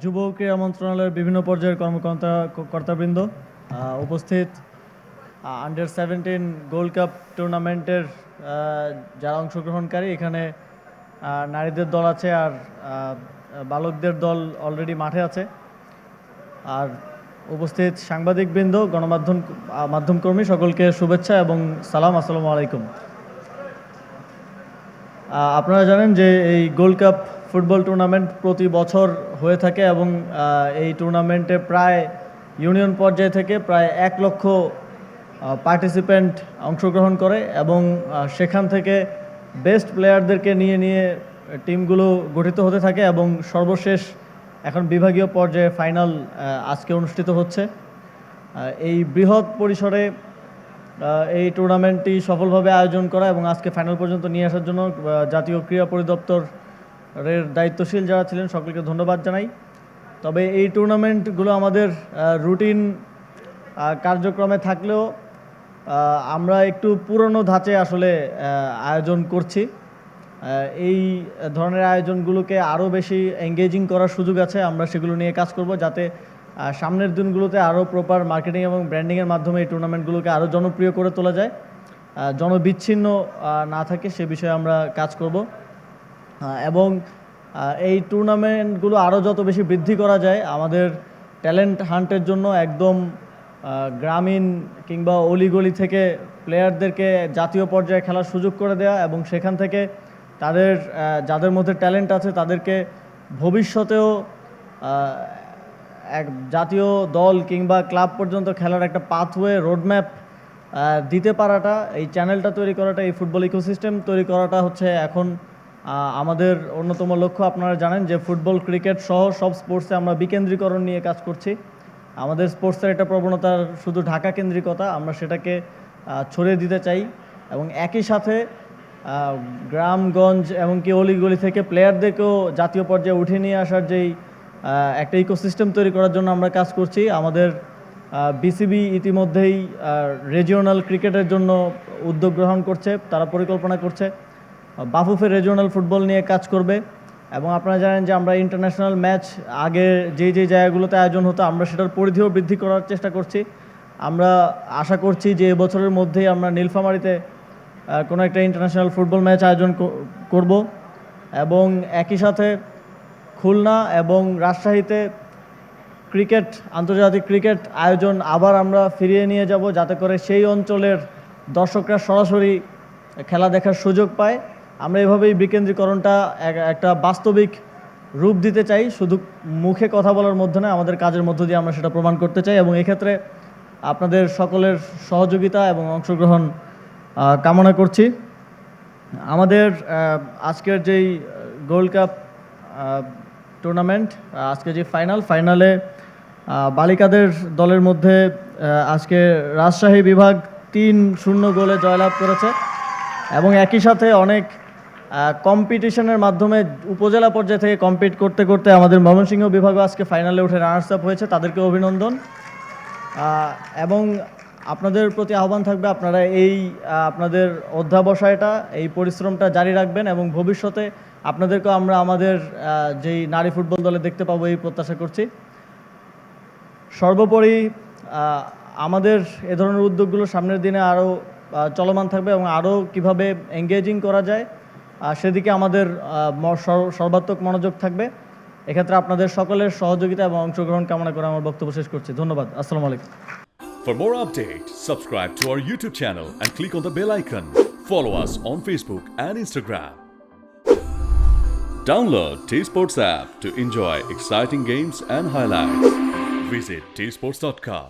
যুব ক্রীড়া মন্ত্রণালয়ের বিভিন্ন পর্যায়ের কর্তাবৃন্দ উপস্থিত, আন্ডার-17 গোল্ড কাপ টুর্নামেন্টের যারা অংশগ্রহণকারী, এখানে নারীদের দল আছে আর বালকদের দল অলরেডি মাঠে আছে। আর উপস্থিত সাংবাদিকবৃন্দ, মাধ্যমকর্মী সকলকে শুভেচ্ছা এবং সালাম, আসসালামু আলাইকুম। আপনারা জানেন যে এই গোল্ড কাপ ফুটবল টুর্নামেন্ট প্রতি বছর হয়ে থাকে এবং এই টুর্নামেন্টে প্রায় ইউনিয়ন পর্যায় থেকে প্রায় 1 লক্ষ পার্টিসিপেন্ট অংশগ্রহণ করে এবং সেখান থেকে বেস্ট প্লেয়ারদেরকে নিয়ে টিমগুলো গঠিত হতে থাকে এবং সর্বশেষ এখন বিভাগীয় পর্যায়ে ফাইনাল আজকে অনুষ্ঠিত হচ্ছে। এই বৃহৎ পরিসরে এই টুর্নামেন্টটি সফলভাবে আয়োজন করা এবং আজকে ফাইনাল পর্যন্ত নিয়ে আসার জন্য জাতীয় ক্রীড়া পরিদপ্তরের দায়িত্বশীল যারা ছিলেন সকলকে ধন্যবাদ জানাই। তবে এই টুর্নামেন্টগুলো আমাদের রুটিন কার্যক্রমে থাকলেও আমরা একটু পুরনো ধাঁচে আসলে আয়োজন করছি। এই ধরনের আয়োজনগুলোকে আরও বেশি এঙ্গেজিং করার সুযোগ আছে। আমরা সেগুলো নিয়ে কাজ করব যাতে সামনের দিনগুলোতে আরও প্রপার মার্কেটিং এবং ব্র্যান্ডিংয়ের মাধ্যমে এই টুর্নামেন্টগুলোকে আরও জনপ্রিয় করে তোলা যায়, জনবিচ্ছিন্ন না থাকে, সে বিষয়ে আমরা কাজ করব। এবং এই টুর্নামেন্টগুলো আরও যত বেশি বৃদ্ধি করা যায়, আমাদের ট্যালেন্ট হান্টের জন্য একদম গ্রামীণ কিংবা অলিগলি থেকে প্লেয়ারদেরকে জাতীয় পর্যায়ে খেলার সুযোগ করে দেওয়া এবং সেখান থেকে তাদের যাদের মধ্যে ট্যালেন্ট আছে তাদেরকে ভবিষ্যতেও এক জাতীয় দল কিংবা ক্লাব পর্যন্ত খেলার একটা পাথওয়ে রোডম্যাপ দিতে পারাটা, এই চ্যানেলটা তৈরি করাটা, এই ফুটবল ইকোসিস্টেম তৈরি করাটা হচ্ছে এখন আমাদের অন্যতম লক্ষ্য। আপনারা জানেন যে ফুটবল, ক্রিকেট সহ সব স্পোর্টসে আমরা বিকেন্দ্রীকরণ নিয়ে কাজ করছি। আমাদের স্পোর্টসের একটা প্রবণতার শুধু ঢাকা কেন্দ্রিকতা, আমরা সেটাকে ছড়িয়ে দিতে চাই এবং একই সাথে গ্রামগঞ্জ এমনকি অলিগলি থেকে প্লেয়ারদেরকেও জাতীয় পর্যায়ে উঠে নিয়ে আসার যেই একটা ইকোসিস্টেম তৈরি করার জন্য আমরা কাজ করছি। আমাদের বিসিবি ইতিমধ্যেই রিজিওনাল ক্রিকেটের জন্য উদ্যোগ গ্রহণ করছে, তারা পরিকল্পনা করছে। বাফুফে রিজিওনাল ফুটবল নিয়ে কাজ করবে এবং আপনারা জানেন যে আমরা ইন্টারন্যাশনাল ম্যাচ আগে যেই জায়গাগুলোতে আয়োজন হতো আমরা সেটার পরিধিও বৃদ্ধি করার চেষ্টা করছি। আমরা আশা করছি যে এবছরের মধ্যেই আমরা নীলফামারীতে কোনো একটা ইন্টারন্যাশনাল ফুটবল ম্যাচ আয়োজন করব এবং একই সাথে খুলনা এবং রাজশাহীতে আন্তর্জাতিক ক্রিকেট আয়োজন আবার আমরা ফিরিয়ে নিয়ে যাব, যাতে করে সেই অঞ্চলের দর্শকরা সরাসরি খেলা দেখার সুযোগ পায়। আমরা এভাবেই বিকেন্দ্রীকরণটা একটা বাস্তবিক রূপ দিতে চাই, শুধু মুখে কথা বলার মধ্যে নয়, আমাদের কাজের মধ্য দিয়ে আমরা সেটা প্রমাণ করতে চাই এবং এক্ষেত্রে আপনাদের সকলের সহযোগিতা এবং অংশগ্রহণ কামনা করছি। আমাদের আজকের যেই গোল্ড কাপ টুর্নামেন্ট, আজকে যে ফাইনালে বালিকাদের দলের মধ্যে আজকে রাজশাহী বিভাগ 3-0 গোলে জয়লাভ করেছে এবং একই সাথে অনেক কম্পিটিশনের মাধ্যমে উপজেলা পর্যায় থেকে কম্পিট করতে করতে আমাদের ময়মনসিংহ বিভাগও আজকে ফাইনালে উঠে রানার্স আপ হয়েছে, তাদেরকে অভিনন্দন। এবং আপনাদের প্রতি আহ্বান থাকবে, আপনারা আপনাদের অধ্যাবসায়টা, এই পরিশ্রমটা জারি রাখবেন এবং ভবিষ্যতে আপনাদেরকেও আমরা আমাদের যেই নারী ফুটবল দলে দেখতে পাবো এই প্রত্যাশা করছি। সর্বোপরি আমাদের এ ধরনের উদ্যোগগুলো সামনের দিনে আরও চলমান থাকবে এবং আরও কীভাবে এঙ্গেজিং করা যায় সেদিকে আমাদের সর্বাত্মক মনোযোগ থাকবে। এক্ষেত্রে আপনাদের সকলের সহযোগিতা এবং অংশগ্রহণ কামনা করে আমার বক্তব্য শেষ করছি। ধন্যবাদ। আসসালামু আলাইকুম। For more updates, subscribe to our YouTube channel and click on the bell icon. Follow us on Facebook and Instagram. Download T-Sports app to enjoy exciting games and highlights. Visit tsports.com.